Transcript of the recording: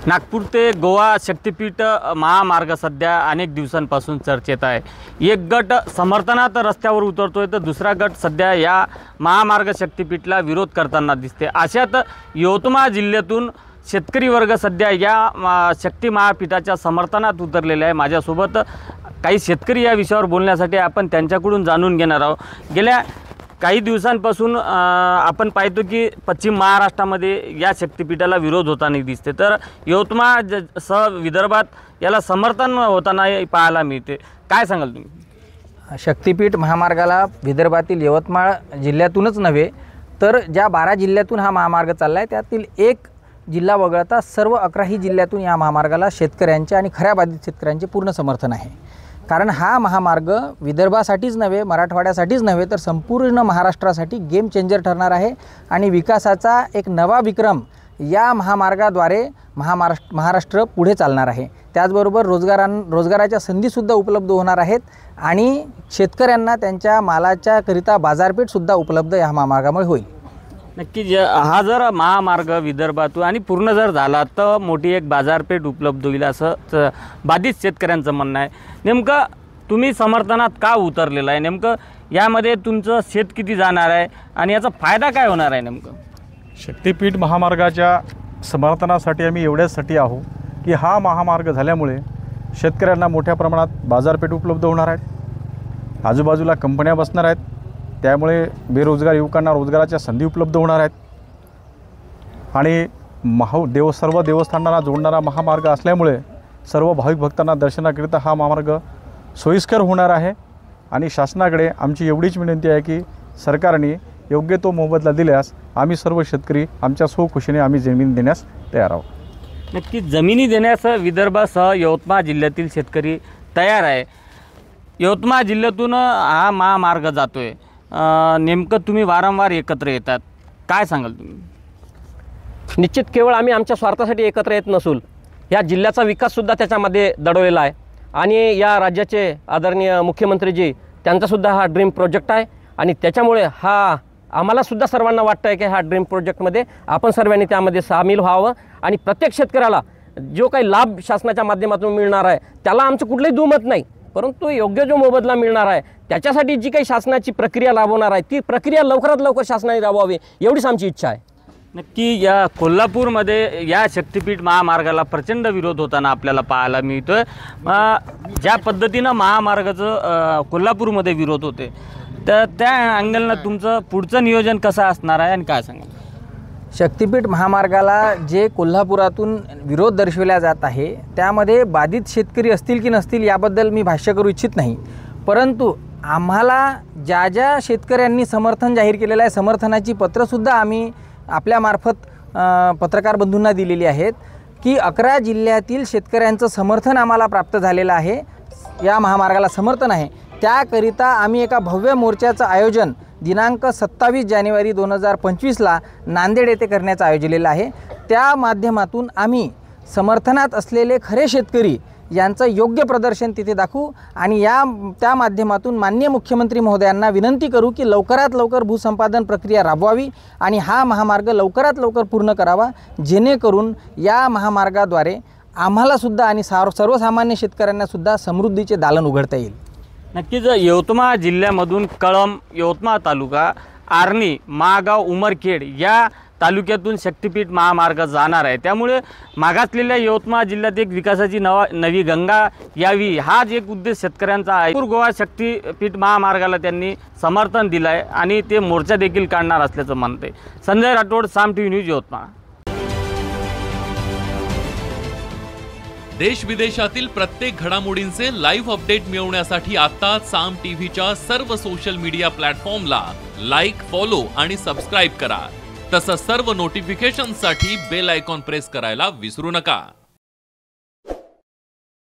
नागपूर ते गोवा शक्तीपीठ महामार्ग सध्या अनेक दिवसांपासून चर्चेत आहे। एक गट समर्थनात रस्त्यावर उतरतोय तर दुसरा गट सध्या या महामार्ग शक्तीपीठला विरोध करताना दिसते। अशात यवतमाळ जिल्ह्यातून शेतकरी वर्ग सध्या या शक्ती महापीठाच्या समर्थनात उतरलेला आहे। माझ्यासोबत काही शेतकरी या विषयावर बोलण्यासाठी आपण त्यांच्याकडून जाणून घेणार आहोत। गेल्या काही दिवसांपासून आपण पाहतो की पश्चिम महाराष्ट्रामध्ये या शक्तीपीठाला विरोध होताना दिसते, तर यवतमाळ सह विदर्भात याला समर्थन होताना पाहायला मिळते। काय सांगाल तुम्ही? शक्तीपीठ महामार्गाला विदर्भातील यवतमाळ जिल्ह्यातूनच नव्हे तर ज्या 12 जिल्ह्यातून हा महामार्ग चालला आहे त्यातील एक जिल्हा वगळता सर्व 11ही जिल्ह्यातून या महामार्गाला शेतकऱ्यांचे आणि खऱ्या बाधित शेतकऱ्यांचे पूर्ण समर्थन आहे। कारण हा महामार्ग विदर्भासाठीच नव्हे, मराठवाड्यासाठीच नव्हे तर संपूर्ण महाराष्ट्रासाठी गेम चेंजर ठरणार आहे आणि विकासाचा एक नवा विक्रम या महामार्गाद्वारे महाराष्ट्र पुढे चालणार आहे। त्याचबरोबर रोजगाराच्या संधीसुद्धा उपलब्ध होणार आहेत आणि शेतकऱ्यांना त्यांच्या मालाच्या करिता बाजारपेठसुद्धा उपलब्ध या महामार्गामुळे होईल। नक्की हा जर महामार्ग विदर्भातून आणि पूर्ण जर झाला तर मोठी एक बाजारपेठ उपलब्ध होईल असं बाधित शेतकऱ्यांचं म्हणणं आहे। नेमकं तुम्ही समर्थनात का उतरलेलं आहे? नेमकं यामध्ये तुमचं शेत किती जाणार आहे आणि याचा फायदा काय होणार आहे? नेमकं शक्तीपीठ महामार्गाच्या समर्थनासाठी आम्ही एवढ्यासाठी आहो की हा महामार्ग झाल्यामुळे शेतकऱ्यांना मोठ्या प्रमाणात बाजारपेठ उपलब्ध होणार आहेत, आजूबाजूला कंपन्या बसणार आहेत, त्यामुळे बेरोजगार युवकांना रोजगाराच्या संधी उपलब्ध होणार आहेत आणि सर्व देवस्थानांना जोडणारा महामार्ग असल्यामुळे सर्व भाविक भक्तांना दर्शनाकरिता हा महामार्ग सोयीस्कर होणार आहे। आणि शासनाकडे आमची एवढीच विनंती आहे की सरकारने योग्य तो मोबदला दिल्यास आम्ही सर्व शेतकरी आमच्या स्वखुशीने आम्ही जमीन देण्यास तयार आहोत। नक्की जमिनी देण्यास विदर्भासह यवतमाळ जिल्ह्यातील शेतकरी तयार आहे। यवतमाळ जिल्ह्यातून हा महामार्ग जातोय, नेमकं तुम्ही वारंवार एकत्र येतात, काय सांगाल तुम्ही? निश्चित केवळ आम्ही आमच्या स्वार्थासाठी एकत्र येत नसून या जिल्ह्याचा विकाससुद्धा त्याच्यामध्ये दडवलेला आहे आणि या राज्याचे आदरणीय मुख्यमंत्रीजी त्यांचासुद्धा हा ड्रीम प्रोजेक्ट आहे आणि त्याच्यामुळे हा आम्हालासुद्धा सर्वांना वाटतं आहे की हा ड्रीम प्रोजेक्टमध्ये आपण सर्वांनी त्यामध्ये सामील व्हावं आणि प्रत्येक शेतकऱ्याला जो काही लाभ शासनाच्या माध्यमातून मिळणार आहे त्याला आमचं कुठलंही दुमत नाही, परंतु योग्य जो मोबदला मिळणार आहे त्याच्यासाठी जी काही शासनाची प्रक्रिया राबवणार आहे ती प्रक्रिया लवकरात लवकर शासनाने राबवावी एवढीच आमची इच्छा आहे। नक्की या कोल्हापूरमध्ये या शक्तीपीठ महामार्गाला प्रचंड विरोध होताना आपल्याला पाहायला मिळतोय। ज्या पद्धतीनं महामार्गाचं कोल्हापूरमध्ये विरोध होते तर त्या अँगलनं तुमचं पुढचं नियोजन कसं असणार आहे आणि काय सांगाल? शक्तीपीठ महामार्गाला जे कोल्हापुरातून विरोध दर्शविला जात आहे त्यामध्ये बाधित शेतकरी असतील की नसतील याबद्दल मी भाष्य करू इच्छित नाही, परंतु आम्हाला ज्या ज्या शेतकऱ्यांनी समर्थन जाहीर केलेलं आहे समर्थनाची पत्रंसुद्धा आम्ही आपल्यामार्फत पत्रकार बंधूंना दिलेली आहेत की 11 जिल्ह्यातील शेतकऱ्यांचं समर्थन आम्हाला प्राप्त झालेलं आहे, या महामार्गाला समर्थन आहे। त्याकरिता आम्ही एका भव्य मोर्चाचं आयोजन दिनांक 27 जानेवारी 2025ला नांदेड येथे करण्याचं आयोजलेलं आहे। त्या माध्यमातून आम्ही समर्थनात असलेले खरे शेतकरी यांचं योग्य प्रदर्शन तिथे दाखवू आणि त्या माध्यमातून माननीय मुख्यमंत्री महोदयांना विनंती करू की लवकरात लवकर भूसंपादन प्रक्रिया राबवावी आणि हा महामार्ग लवकरात लवकर पूर्ण करावा, जेणेकरून या महामार्गाद्वारे आम्हालासुद्धा आणि सर्वसामान्य शेतकऱ्यांनासुद्धा समृद्धीचे दालन उघडता येईल। नक्कीच यवतमाळ जिल्ह्यामधून कळंब, यवतमाळ तालुका, आर्णी, महागाव, उमरखेड या तालुक्यातून शक्तीपीठ महामार्ग जाणार आहे, त्यामुळे मागासलेल्या यवतमाळ जिल्ह्यात एक विकासाची नवी गंगा यावी हाच एक उद्देश शेतकऱ्यांचा आहे। गोवा शक्तीपीठ महामार्गाला त्यांनी समर्थन दिलं आहे आणि ते मोर्चा देखील काढणार असल्याचं म्हणते। संजय राठोड, साम टीव्ही न्यूज, यवतमाळ। देश विदेशातील प्रत्येक घडामोडींचे लाईव्ह अपडेट मिळवण्यासाठी आता साम टीव्हीच्या सर्व सोशल मीडिया प्लॅटफॉर्मला लाईक, फॉलो आणि सबस्क्राईब करा। तसंच सर्व नोटिफिकेशनसाठी बेल आयकॉन प्रेस करायला विसरू नका।